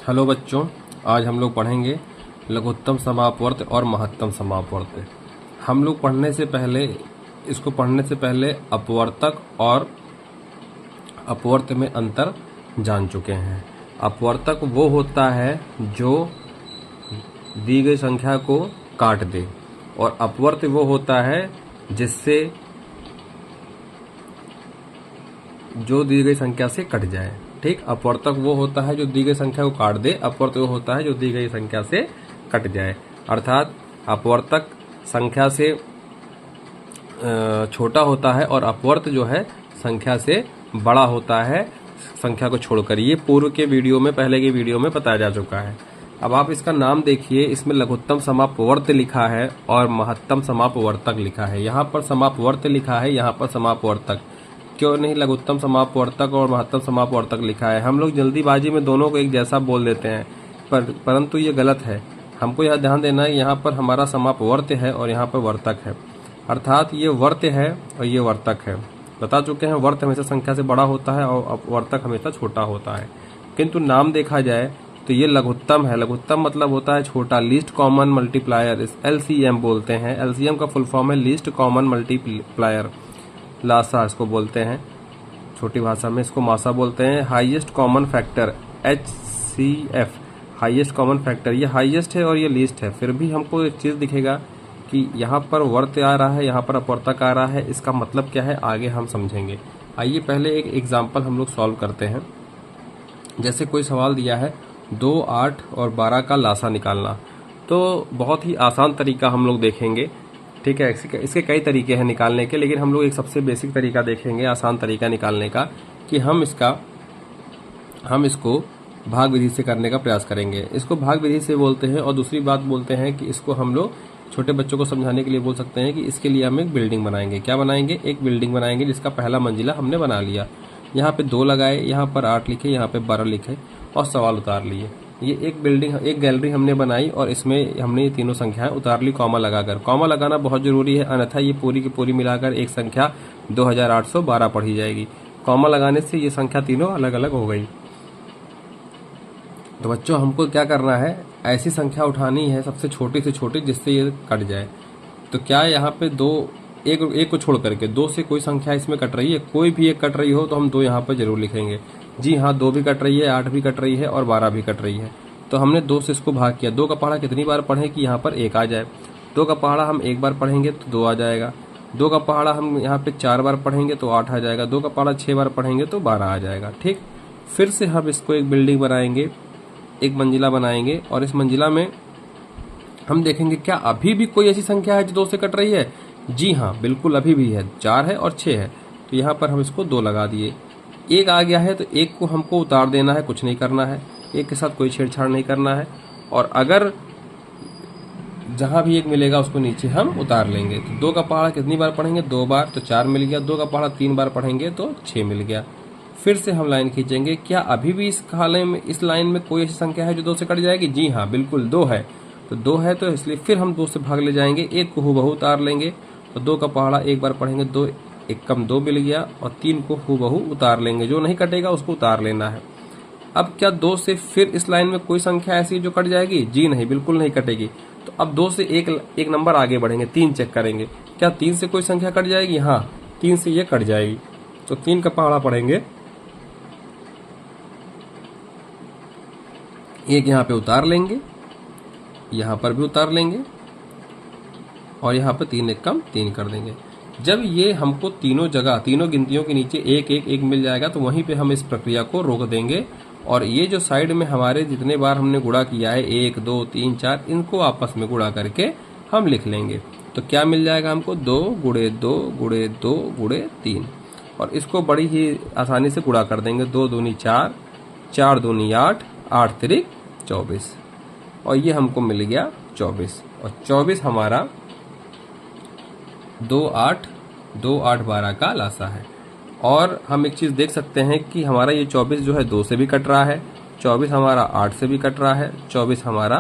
Hello बच्चों, आज हम लोग पढ़ेंगे लघुत्तम समापवर्त और महत्तम समापवर्त। हम लोग इसको पढ़ने से पहले अपवर्तक और अपवर्त में अंतर जान चुके हैं। अपवर्तक वो होता है जो दी गई संख्या को काट दे और अपवर्त वो होता है जिससे जो दी गई संख्या से कट जाए। ठीक, अपवर्तक वो होता है जो दी गई संख्या को काट दे, अपवर्त वो होता है जो दी गई संख्या से कट जाए। अर्थात अपवर्तक संख्या से छोटा होता है और अपवर्त जो है संख्या से बड़ा होता है संख्या को छोड़कर। ये पूर्व के वीडियो में, पहले के वीडियो में बताया जा चुका है। अब आप इसका नाम देखिए, इसमें लघुत्तम समापवर्त लिखा है और महत्तम समापवर्तक लिखा है। यहाँ पर समापवर्त लिखा है, यहाँ पर समापवर्तक। क्यों नहीं लघुत्तम समापवर्तक और महत्तम समापवर्तक लिखा है? हम लोग जल्दीबाजी में दोनों को एक जैसा बोल देते हैं, परंतु ये गलत है। हमको यह ध्यान देना है, यहाँ पर हमारा समापवर्त है और यहाँ पर वर्तक है। अर्थात ये वर्त है और ये वर्तक है। बता चुके हैं, वर्त हमेशा संख्या से बड़ा होता है और वर्तक हमेशा छोटा होता है। किंतु नाम देखा जाए तो ये लघुत्तम है। लघुत्तम मतलब होता है छोटा, लीस्ट कॉमन मल्टीप्लायर, LCM बोलते हैं। LCM का फुल फॉर्म है लीस्ट कॉमन मल्टीप्लायर, लासा इसको बोलते हैं। छोटी भाषा में इसको मासा बोलते हैं। Highest common factor HCF, highest common factor. ये हाईएस्ट है और ये लीस्ट है। फिर भी हमको एक चीज़ दिखेगा कि यहाँ पर वर्त आ रहा है, यहाँ पर अपवर्तक आ रहा है। इसका मतलब क्या है आगे हम समझेंगे। आइए पहले एक एग्जाम्पल हम लोग सॉल्व करते हैं। जैसे कोई सवाल दिया है 2, 8 और 12 का लासा निकालना, तो बहुत ही आसान तरीका हम लोग देखेंगे। ठीक है, इसके कई तरीके हैं निकालने के, लेकिन हम लोग एक सबसे बेसिक तरीका देखेंगे, आसान तरीका निकालने का, कि हम इसको भाग विधि से करने का प्रयास करेंगे। इसको भाग विधि से बोलते हैं। और दूसरी बात बोलते हैं कि इसको हम लोग छोटे बच्चों को समझाने के लिए बोल सकते हैं कि इसके लिए हम एक बिल्डिंग बनाएंगे। क्या बनाएंगे? एक बिल्डिंग बनाएंगे जिसका पहला मंजिला हमने बना लिया। यहाँ पे 2 लगाए, यहाँ पर 8 लिखे, यहाँ पे 12 लिखे और सवाल उतार लिए। ये एक बिल्डिंग, एक गैलरी हमने बनाई और इसमें हमने ये तीनों संख्याएं उतार ली कॉमा लगाकर। कॉमा लगाना बहुत जरूरी है, अन्यथा ये पूरी की पूरी मिलाकर एक संख्या 2812 पढ़ी जाएगी। कॉमा लगाने से ये संख्या तीनों अलग अलग हो गई। तो बच्चों हमको क्या करना है, ऐसी संख्या उठानी है सबसे छोटी से छोटी जिससे ये कट जाए। तो क्या यहाँ पे एक को छोड़ करके 2 से कोई संख्या इसमें कट रही है? कोई भी एक कट रही हो तो हम 2 यहाँ पर जरूर लिखेंगे। जी हाँ, 2 भी कट रही है, 8 भी कट रही है और 12 भी कट रही है। तो हमने 2 से इसको भाग किया। 2 का पहाड़ा कितनी बार पढ़ें कि यहाँ पर 1 आ जाए? 2 का पहाड़ा हम 1 बार पढ़ेंगे तो 2 आ जाएगा। 2 का पहाड़ा हम यहाँ पे 4 बार पढ़ेंगे तो 8 आ जाएगा। 2 का पहाड़ा 6 बार पढ़ेंगे तो 12 आ जाएगा। ठीक, फिर से हम इसको एक बिल्डिंग बनाएंगे, एक मंजिला बनाएंगे और इस मंजिला में हम देखेंगे क्या अभी भी कोई ऐसी संख्या है जो 2 से कट रही है? जी हाँ, बिल्कुल अभी भी है। 4 है और 6 है। तो यहाँ पर हम इसको 2 लगा दिए। 1 आ गया है तो 1 को हमको उतार देना है, कुछ नहीं करना है। 1 के साथ कोई छेड़छाड़ नहीं करना है। और अगर जहां भी 1 मिलेगा उसको नीचे हम उतार लेंगे। तो 2 का पहाड़ा कितनी बार पढ़ेंगे? 2 बार, तो 4 मिल गया। 2 का पहाड़ा 3 बार पढ़ेंगे तो 6 मिल गया। फिर से हम लाइन खींचेंगे, क्या अभी भी इस लाइन में कोई ऐसी संख्या है जो 2 से कट जाएगी? जी हाँ, बिल्कुल 2 है। तो 2 है तो इसलिए फिर हम 2 से भाग ले जाएंगे, 1 को हूबहू उतार लेंगे। तो 2 का पहाड़ा 1 बार पढ़ेंगे, 2 1 कम 2 मिल गया और 3 को हूबहू उतार लेंगे। जो नहीं कटेगा उसको उतार लेना है। अब क्या 2 से फिर इस लाइन में कोई संख्या ऐसी जो कट जाएगी? जी नहीं, बिल्कुल नहीं कटेगी। तो अब 2 से एक नंबर आगे बढ़ेंगे, 3 चेक करेंगे, क्या 3 से कोई संख्या कट जाएगी? हाँ, 3 से ये कट जाएगी। तो 3 का पहाड़ा पढ़ेंगे, 1 यहाँ पे उतार लेंगे, यहाँ पर भी उतार लेंगे और यहाँ पे 3 1 कम 3 कर देंगे। जब ये हमको तीनों जगह, तीनों गिनतियों के नीचे 1 1 1 मिल जाएगा तो वहीं पे हम इस प्रक्रिया को रोक देंगे और ये जो साइड में हमारे जितने बार हमने गुणा किया है 1 2 3 4, इनको आपस में गुणा करके हम लिख लेंगे। तो क्या मिल जाएगा हमको? 2 गुणे 2 गुणे 2 गुणे 3। और इसको बड़ी ही आसानी से गुणा कर देंगे। 2 दूनी 4, 4 दूनी 8, 8 तिरिक 24 और ये हमको मिल गया 24। और 24 हमारा 2 8 12 का लासा है। और हम एक चीज देख सकते हैं कि हमारा ये 24 जो है 2 से भी कट रहा है, 24 हमारा 8 से भी कट रहा है, 24 हमारा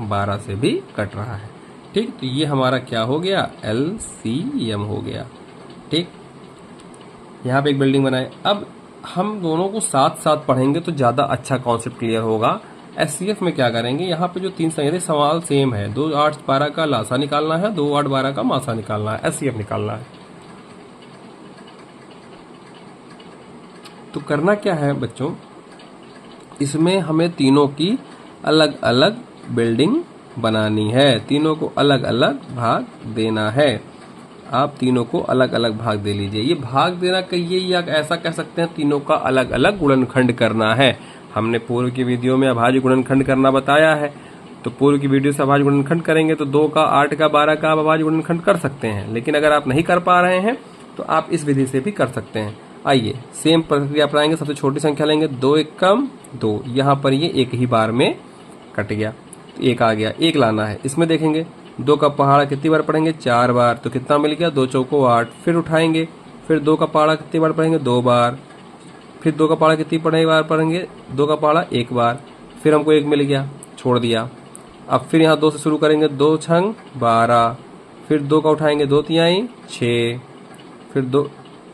12 से भी कट रहा है। ठीक, तो ये हमारा क्या हो गया? LCM हो गया। ठीक, यहाँ पे एक बिल्डिंग बनाए। अब हम दोनों को साथ साथ पढ़ेंगे तो ज्यादा अच्छा कॉन्सेप्ट क्लियर होगा। एचसीएफ में क्या करेंगे, यहाँ पे जो तीन संख्या सवाल सेम है, 2 8 12 का लासा निकालना है, 2 8 12 का मासा निकालना है, एचसीएफ निकालना है। तो करना क्या है बच्चों, इसमें हमें तीनों की अलग अलग बिल्डिंग बनानी है, तीनों को अलग अलग भाग देना है। आप तीनों को अलग अलग भाग दे लीजिए। ये भाग देना कहिए या ऐसा कह सकते हैं तीनों का अलग अलग गुणनखंड करना है। हमने पूर्व की वीडियो में अभाज्य गुणनखंड करना बताया है, तो पूर्व की वीडियो से अभाज्य गुणनखंड करेंगे तो 2 का 8 का 12 का आप अभाज्य गुणनखंड कर सकते हैं। लेकिन अगर आप नहीं कर पा रहे हैं तो आप इस विधि से भी कर सकते हैं। आइए सेम प्रक्रिया अपनाएंगे। सबसे छोटी संख्या लेंगे, 2 1 कम 2, यहाँ पर ये एक ही बार में कट गया, तो 1 आ गया, 1 लाना है। इसमें देखेंगे 2 का पहाड़ा कितनी बार पढ़ेंगे, 4 बार, तो कितना मिल गया, 2 चौको 8। फिर उठाएंगे, फिर 2 का पहाड़ा कितनी बार पढ़ेंगे, 2 बार। फिर 2 का पहाड़ा कितनी बार पढ़ेंगे, 2 का पहाड़ा 1 बार। फिर हमको 1 मिल गया, छोड़ दिया। अब फिर यहाँ 2 से शुरू करेंगे, 2 छंग 12। फिर 2 का उठाएंगे, 2 तिहाई 6। फिर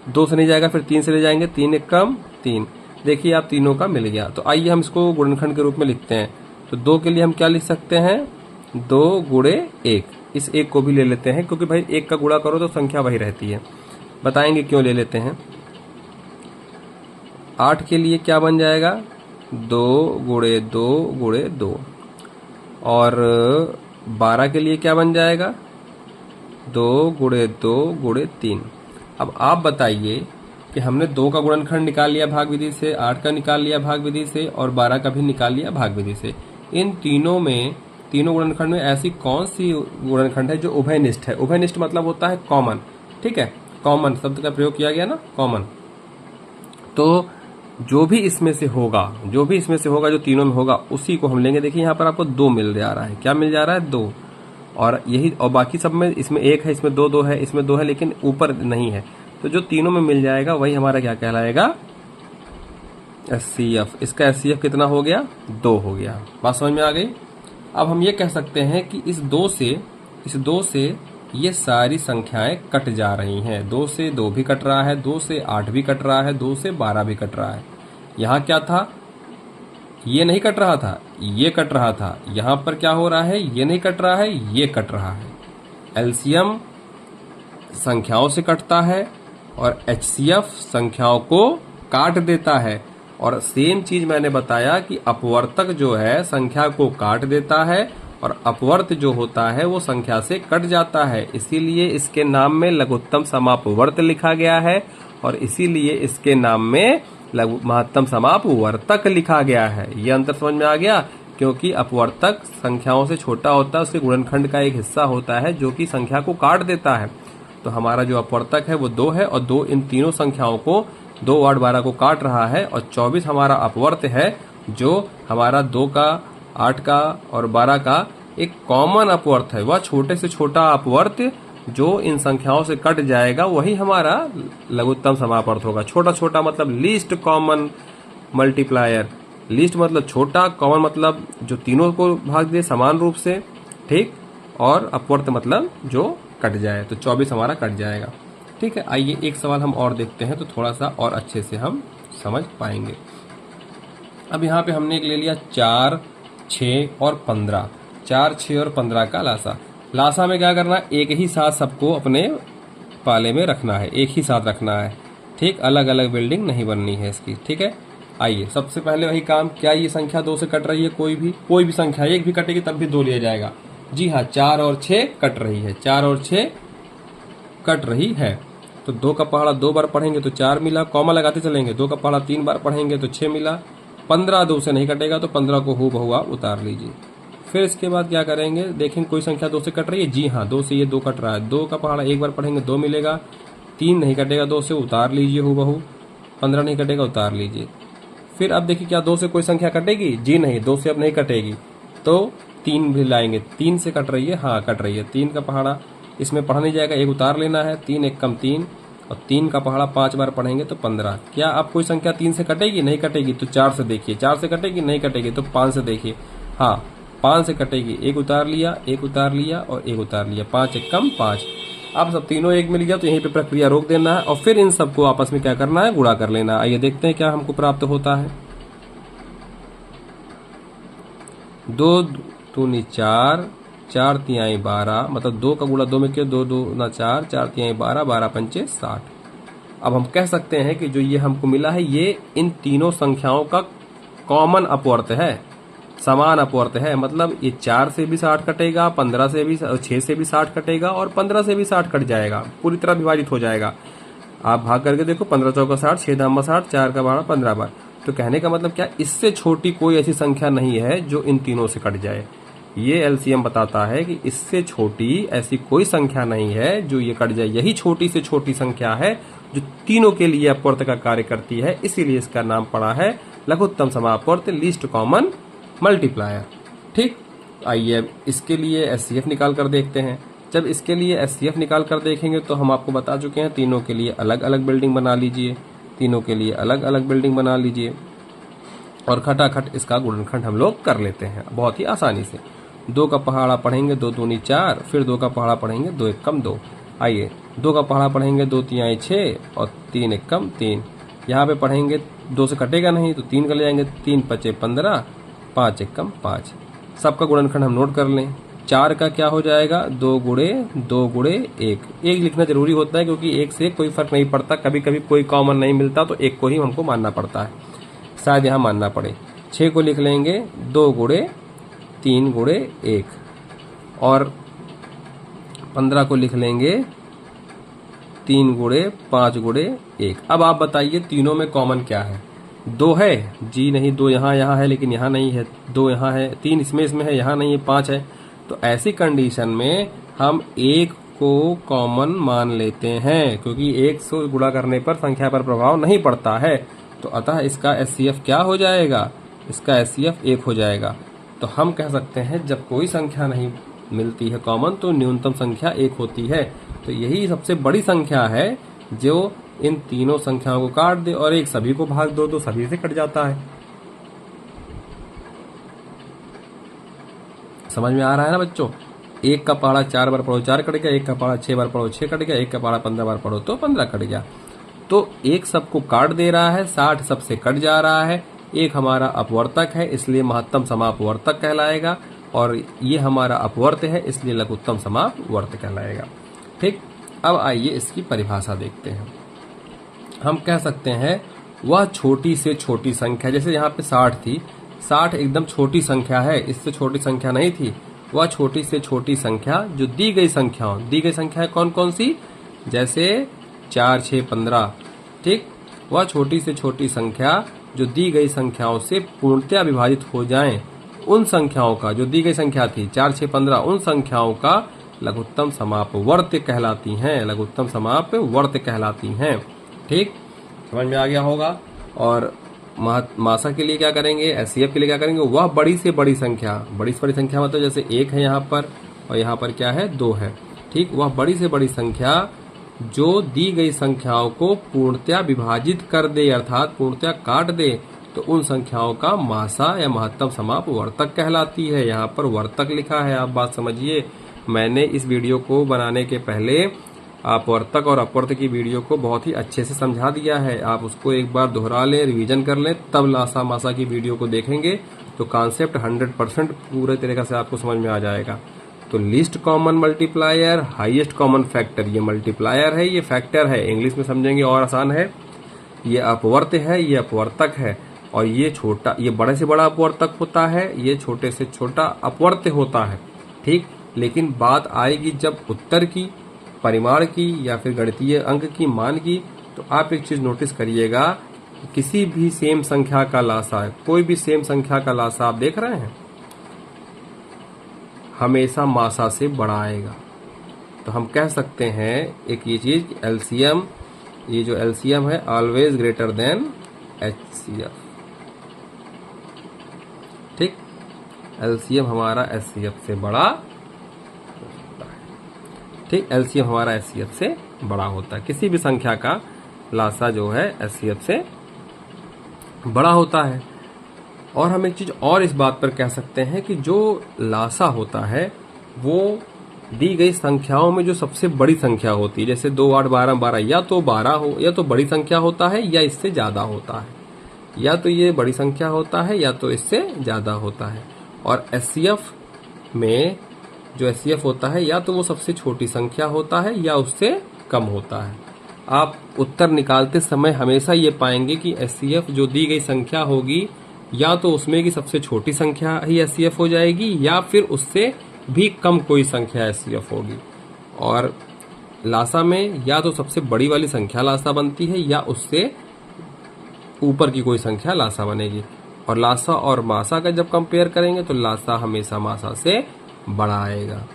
2 से नहीं जाएगा, फिर 3 से ले जाएंगे, 3 1 कम 3। देखिए आप तीनों का मिल गया। तो आइए हम इसको गुणनखंड के रूप में लिखते हैं। तो 2 के लिए हम क्या लिख सकते हैं, 2 गुणे 1। इस 1 को भी ले लेते हैं क्योंकि भाई 1 का गुणा करो तो संख्या वही रहती है। बताएंगे क्यों ले लेते हैं। 8 के लिए क्या बन जाएगा, 2 गुणे 2 गुणे 2। और 12 के लिए क्या बन जाएगा, 2 गुणे 2 गुणे 3। अब आप बताइए कि हमने 2 का गुणनखंड निकाल लिया भाग विधि से, 8 का निकाल लिया भाग विधि से और 12 का भी निकाल लिया भाग विधि से। इन तीनों गुणनखंड में ऐसी कौन सी गुणनखंड है जो उभयनिष्ठ है। उभयनिष्ठ मतलब होता है कॉमन, ठीक है, कॉमन शब्द का प्रयोग किया गया ना, कॉमन। तो जो भी इसमें से होगा जो तीनों में होगा उसी को हम लेंगे। देखिए यहाँ पर आपको 2 मिल जा रहा है, क्या मिल जा रहा है, 2। और यही, और बाकी सब में इसमें 1 है, इसमें 2 है, इसमें 2 है, लेकिन ऊपर नहीं है। तो जो तीनों में मिल जाएगा वही हमारा क्या कहलाएगा, एचसीएफ। इसका एचसीएफ कितना हो गया, 2 हो गया। बात समझ में आ गई। अब हम ये कह सकते हैं कि इस 2 से ये सारी संख्याएं कट जा रही हैं। 2 से 2 भी कट रहा है, 2 से 8 भी कट रहा है, 2 से 12 भी कट रहा है। यहाँ क्या था, ये नहीं कट रहा था, ये कट रहा था। यहाँ पर क्या हो रहा है, ये नहीं कट रहा है, ये कट रहा है। एलसीएम संख्याओं से कटता है और एचसीएफ संख्याओं को काट देता है। और सेम चीज मैंने बताया कि अपवर्तक जो है संख्या को काट देता है और अपवर्त जो होता है वो संख्या से कट जाता है। इसीलिए इसके नाम में लघुत्तम समापवर्त लिखा गया है और इसीलिए इसके नाम में महत्तम समापवर्तक लिखा गया है। ये अंतर समझ में आ गया। क्योंकि अपवर्तक संख्याओं से छोटा होता है, उसके गुणनखंड का एक हिस्सा होता है जो कि संख्या को काट देता है। तो हमारा जो अपवर्तक है वो 2 है और 2 इन तीनों संख्याओं को 2 8 12 को काट रहा है और 24 हमारा अपवर्त है जो हमारा 2 का 8 का और 12 का एक कॉमन अपवर्त है। वह छोटे से छोटा अपवर्त जो इन संख्याओं से कट जाएगा वही हमारा लघुत्तम समापवर्त होगा। छोटा छोटा मतलब लीस्ट कॉमन मल्टीप्लायर। लीस्ट मतलब छोटा, कॉमन मतलब जो तीनों को भाग दे समान रूप से, ठीक, और अपवर्त मतलब जो कट जाए। तो 24 हमारा कट जाएगा। ठीक है, आइए एक सवाल हम और देखते हैं तो थोड़ा सा और अच्छे से हम समझ पाएंगे। अब यहाँ पे हमने एक ले लिया 4 6 और 15। 4 6 और 15 का लासा में क्या करना है, एक ही साथ सबको अपने पाले में रखना है, एक ही साथ रखना है। ठीक, अलग अलग बिल्डिंग नहीं बननी है इसकी। ठीक है, आइए सबसे पहले वही काम। क्या ये संख्या 2 से कट रही है, कोई भी संख्या, एक भी कटेगी तब भी 2 लिया जाएगा। जी हाँ, 4 और 6 कट रही है, 4 और 6 कट रही है। तो 2 का पहाड़ा 2 बार पढ़ेंगे तो 4 मिला, कॉमा लगाते चलेंगे। 2 का पहाड़ा 3 बार पढ़ेंगे तो 6 मिला। 15 2 से नहीं कटेगा तो 15 को हूबहू आप उतार लीजिए। फिर इसके बाद क्या करेंगे, देखेंगे कोई संख्या 2 से कट रही है। जी हाँ, 2 से ये 2 कट रहा है। 2 का पहाड़ा 1 बार पढ़ेंगे 2 मिलेगा। 3 नहीं कटेगा 2 से, उतार लीजिए हूबहू। 15 नहीं कटेगा, उतार लीजिए। फिर अब देखिए क्या 2 से कोई संख्या कटेगी, जी नहीं, 2 से अब नहीं कटेगी। तो 3 भी लाएंगे। 3 से कट रही है, हाँ कट रही है। 3 का पहाड़ा इसमें पढ़ा नहीं जाएगा, 1 उतार लेना है। 3 1 कम 3 और 3 का पहाड़ा 5 बार पढ़ेंगे तो 15। क्या अब कोई संख्या 3 से कटेगी, नहीं कटेगी। तो 4 से देखिए, 4 से कटेगी, नहीं कटेगी। तो 5 से देखिए, हाँ 5 से कटेगी। 1 उतार लिया, 1 उतार लिया और 1 उतार लिया। 5 1 कम 5। अब सब तीनों 1 मिल गया तो यहीं पे प्रक्रिया रोक देना है और फिर इन सबको आपस में क्या करना है, गुणा कर लेना है। आइए देखते हैं क्या हमको प्राप्त होता है। दो दूनी 4, 4 तिहाई 12, मतलब 2 का गुणा 2 में किया, 2 दूना 4, 4 तिहाई 12, 12 पंचे 60। अब हम कह सकते हैं कि जो ये हमको मिला है ये इन तीनों संख्याओं का कॉमन अपवर्त है, समान अपवर्त है। मतलब ये 4 से भी 60 कटेगा, 15 से भी, 6 से भी 60 कटेगा और 15 से भी 60 कट जाएगा, पूरी तरह विभाजित हो जाएगा। आप भाग करके देखो, 15 चौका 60, 6 धामा 60, 4 का 12, 15 बार। तो कहने का मतलब क्या, इससे छोटी कोई ऐसी संख्या नहीं है जो इन तीनों से कट जाए। ये एलसीएम बताता है कि इससे छोटी ऐसी कोई संख्या नहीं है जो ये कट जाए। यही छोटी से छोटी संख्या है जो तीनों के लिए अपवर्त का कार्य करती है, इसीलिए इसका नाम पड़ा है लघुत्तम समापवर्त, लीस्ट कॉमन मल्टीप्लायर। ठीक, आइए अब इसके लिए एचसीएफ निकाल कर देखते हैं। जब इसके लिए एचसीएफ निकाल कर देखेंगे तो हम आपको बता चुके हैं तीनों के लिए अलग अलग बिल्डिंग बना लीजिए, तीनों के लिए अलग अलग बिल्डिंग बना लीजिए और खटाखट इसका गुणनखंड हम लोग कर लेते हैं बहुत ही आसानी से। 2 का पहाड़ा पढ़ेंगे, 2 दूनी 4, फिर 2 का पहाड़ा पढ़ेंगे, 2 एक कम 2। आइए 2 का पहाड़ा पढ़ेंगे, 2 तिहाई 6 और 3 एक कम 3। यहाँ पे पढ़ेंगे 2 से कटेगा नहीं तो 3 का ले जाएंगे, 3 पचे 15, 5 एक कम 5। सबका गुणनखंड हम नोट कर लें। 4 का क्या हो जाएगा, 2 गुणे 2 गुणे 1। 1 लिखना जरूरी होता है क्योंकि 1 से कोई फर्क नहीं पड़ता, कभी कभी कोई कॉमन नहीं मिलता तो 1 को ही हमको मानना पड़ता है, शायद यहाँ मानना पड़े। 6 को लिख लेंगे 2 गुणे 3 गुणे 1 और 15 को लिख लेंगे 3 गुणे 5 गुणे 1। अब आप बताइए तीनों में कॉमन क्या है? 2 है जी नहीं, 2 यहाँ है लेकिन यहाँ नहीं है, 2 यहाँ है, 3 इसमें है, यहाँ नहीं है, 5 है। तो ऐसी कंडीशन में हम 1 को कॉमन मान लेते हैं क्योंकि 1 से गुणा करने पर संख्या पर प्रभाव नहीं पड़ता है। तो अतः इसका एचसीएफ क्या हो जाएगा, इसका एचसीएफ 1 हो जाएगा। तो हम कह सकते हैं जब कोई संख्या नहीं मिलती है कॉमन तो न्यूनतम संख्या 1 होती है। तो यही सबसे बड़ी संख्या है जो इन तीनों संख्याओं को काट दे और एक सभी को भाग दो तो सभी से कट जाता है। समझ में आ रहा है ना बच्चों? 1 का पहाड़ा 4 बार पढ़ो 4 कट गया, 1 का पहाड़ा 6 बार पढ़ो 6 कट गया, 1 का पहाड़ा 15 बार पढ़ो तो 15 कट गया। तो 1 सबको काट दे रहा है, 60 सबसे कट जा रहा है। 1 हमारा अपवर्तक है इसलिए महत्तम समापवर्तक कहलाएगा और ये हमारा अपवर्त है इसलिए लघुत्तम समापवर्त कहलाएगा। ठीक, अब आइए इसकी परिभाषा देखते हैं। हम कह सकते हैं वह छोटी से छोटी संख्या, जैसे यहाँ पे 60 थी, 60 एकदम छोटी संख्या है, इससे छोटी संख्या नहीं थी। वह छोटी से छोटी संख्या जो दी गई संख्या कौन कौन सी, जैसे 4 6 15। ठीक, वह छोटी से छोटी संख्या जो दी गई संख्याओं से पूर्णतया विभाजित हो जाएं, उन संख्याओं का, जो दी गई संख्या थी 4 6 15, उन संख्याओं का लघुत्तम समापवर्त कहलाती हैं, लघुत्तम समापवर्त कहलाती हैं। ठीक, समझ में आ गया होगा। और मासा के लिए क्या करेंगे, एचसीएफ के लिए क्या करेंगे, वह बड़ी से बड़ी संख्या, बड़ी से बड़ी संख्या मतलब जैसे 1 है यहाँ पर और यहाँ पर क्या है 2 है। ठीक, वह बड़ी से बड़ी संख्या जो दी गई संख्याओं को पूर्णतया विभाजित कर दे अर्थात पूर्णतया काट दे तो उन संख्याओं का मासा या महत्तम समापवर्तक कहलाती है। यहाँ पर वर्तक लिखा है, आप बात समझिए। मैंने इस वीडियो को बनाने के पहले अपवर्तक और अपवर्त की वीडियो को बहुत ही अच्छे से समझा दिया है, आप उसको एक बार दोहरा लें, रिवीजन कर लें, तब लासा मासा की वीडियो को देखेंगे तो कॉन्सेप्ट 100% पूरे तरीके से आपको समझ में आ जाएगा। तो least common multiplier, highest common factor, ये मल्टीप्लायर है, ये फैक्टर है, इंग्लिश में समझेंगे और आसान है। ये अपवर्त है, ये अपवर्तक है और ये छोटा, ये बड़े से बड़ा अपवर्तक होता है, ये छोटे से छोटा अपवर्त होता है। ठीक, लेकिन बात आएगी जब उत्तर की, परिमाण की या फिर गणितीय अंक की, मान की, तो आप एक चीज नोटिस करिएगा, किसी भी सेम संख्या का लासा, कोई भी सेम संख्या का लासा आप देख रहे हैं हमेशा मासा से बड़ा आएगा। तो हम कह सकते हैं एक ये चीज, एलसीएम, ये जो एलसीएम है ऑलवेज ग्रेटर देन एचसीएफ। ठीक, एलसीएम हमारा एचसीएफ से बड़ा होता है। ठीक, एलसीएम हमारा एचसीएफ से बड़ा होता है, किसी भी संख्या का लासा जो है एचसीएफ से बड़ा होता है। और हम एक चीज और इस बात पर कह सकते हैं कि जो लासा होता है वो दी गई संख्याओं में जो सबसे बड़ी संख्या होती है, जैसे 2 8 12 12, या तो 12 हो, या तो बड़ी संख्या होता है या इससे ज्यादा होता है, या तो ये बड़ी संख्या होता है या तो इससे ज्यादा होता है। और एचसीएफ में जो एचसीएफ होता है या तो वो सबसे छोटी संख्या होता है या उससे कम होता है। आप उत्तर निकालते समय हमेशा ये पाएंगे कि एचसीएफ जो दी गई संख्या होगी या तो उसमें की सबसे छोटी संख्या ही एचसीएफ हो जाएगी या फिर उससे भी कम कोई संख्या एचसीएफ होगी। और लासा में या तो सबसे बड़ी वाली संख्या लासा बनती है या उससे ऊपर की कोई संख्या लासा बनेगी। और लासा और मासा का जब कंपेयर करेंगे तो लासा हमेशा मासा से बड़ा आएगा।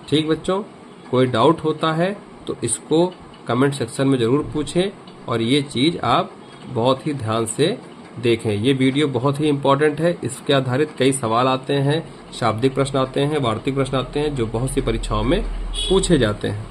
ठीक बच्चों, कोई डाउट होता है तो इसको कमेंट सेक्शन में जरूर पूछें और ये चीज आप बहुत ही ध्यान से देखें। ये वीडियो बहुत ही इंपॉर्टेंट है, इसके आधारित कई सवाल आते हैं, शाब्दिक प्रश्न आते हैं, वार्तिक प्रश्न आते हैं जो बहुत सी परीक्षाओं में पूछे जाते हैं।